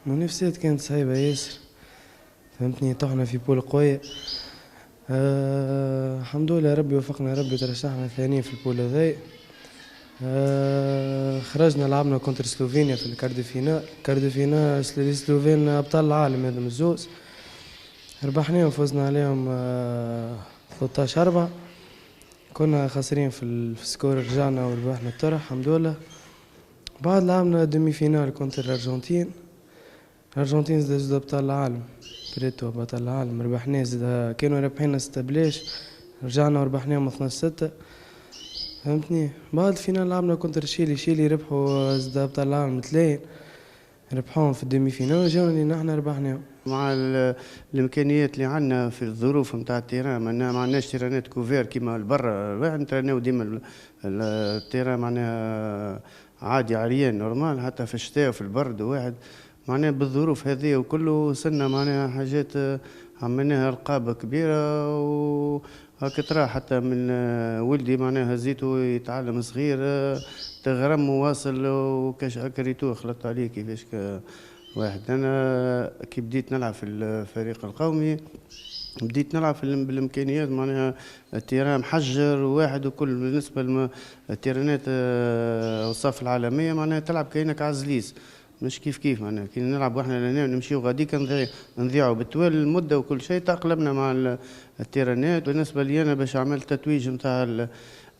المنافسات كانت صعيبة ياسر، فهمتني. طحنا في بول قوية. الحمد لله ربي وفقنا، ربي ترشحنا ثانيين في البول هذايا. خرجنا لعبنا كونتر سلوفينيا في الكاردو فينال. كاردو فينال سلوفين ابطال العالم هذم الزوز، ربحناهم وفزنا عليهم 13-4. كنا خاسرين في السكور، رجعنا وربحنا الطرح الحمد لله. بعد لعبنا دومي فينال كونتر الارجنتين. الارجنتين زاد ابطال العالم، بريتو بطل العالم، ربحناه زاد، كانوا رابحين 6 بلاش، رجعنا وربحناهم 12-6 فهمتني. بعد الفينال لعبنا كونتر شيلي ربحوا زاد ابطال العالم 2، ربحوهم في الدومي فينال وجاونا اللي نحن ربحناهم. مع الامكانيات اللي عندنا في الظروف نتاع التيران، ما عندناش تيرانات كوفير كيما البر، نتريناو ديما التيران معناها عادي عريان نورمال، حتى في الشتاء وفي البرد واحد معناها بالظروف هذه وكله وصلنا معناها حاجات عملناها رقابة كبيرة وهكا ترى. حتى من ولدي معناها هزيته يتعلم صغير تغرم واصل وكاش هكا خلطت عليه كيفاش واحد. انا كي بديت نلعب في الفريق القومي بديت نلعب بالامكانيات معناها التيران محجر واحد وكل. بالنسبه للتيرانات الصف العالميه معناها تلعب كانك عزليز، مش كيف معناها كي نلعب واحنا لهنا نمشيو غاديك نضيعوا بالطوال المده وكل شيء. تأقلمنا مع التيرانات. بالنسبه لي انا باش عملت تتويج نتاع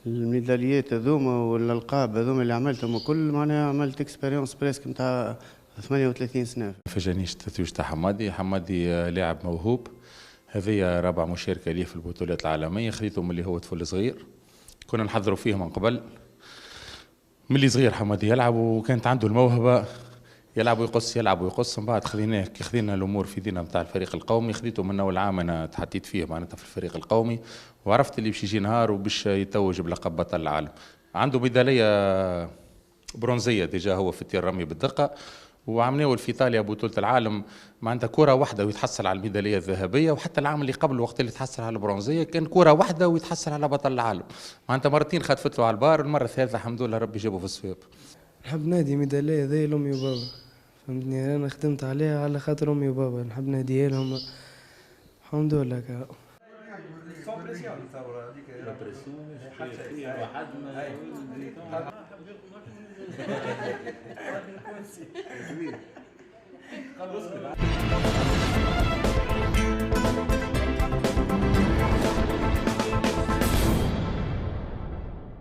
الميداليات هذوما والالقاب هذوما اللي عملتهم وكل معناها عملت اكسبيريونس بريسك نتاع 38 سنه. فاجانيش التتويج تاع حمادي لاعب موهوب، هذه رابع مشاركه ليه في البطولات العالميه، خذيته من اللي هو طفل صغير، كنا نحضروا فيه من قبل من اللي صغير. حمادي يلعب وكانت عنده الموهبه، يلعب ويقص من بعد خذيناه كي خذينا الامور في دينا نتاع الفريق القومي. خذيته من اول عام انا تحديت فيه معناتها في الفريق القومي، وعرفت اللي باش يجي نهار وباش يتوج بلقب بطل العالم. عنده ميداليه برونزيه ديجا هو في التير رمي بالدقه، وعملناه في ايطاليا بطوله العالم معناتها كره واحده ويتحصل على الميداليه الذهبيه، وحتى العام اللي قبل وقت اللي تحصل على البرونزيه كان كره واحده ويتحصل على بطل العالم. معناتها مرتين خطفت له على البار، المره الثالثه الحمد لله ربي جابه في الصواب. نحب نادي ميداليه ذي لامي وبابا فهمتني، انا خدمت عليها على خاطر امي وبابا، نحب نهديها لهم الحمد لله. كا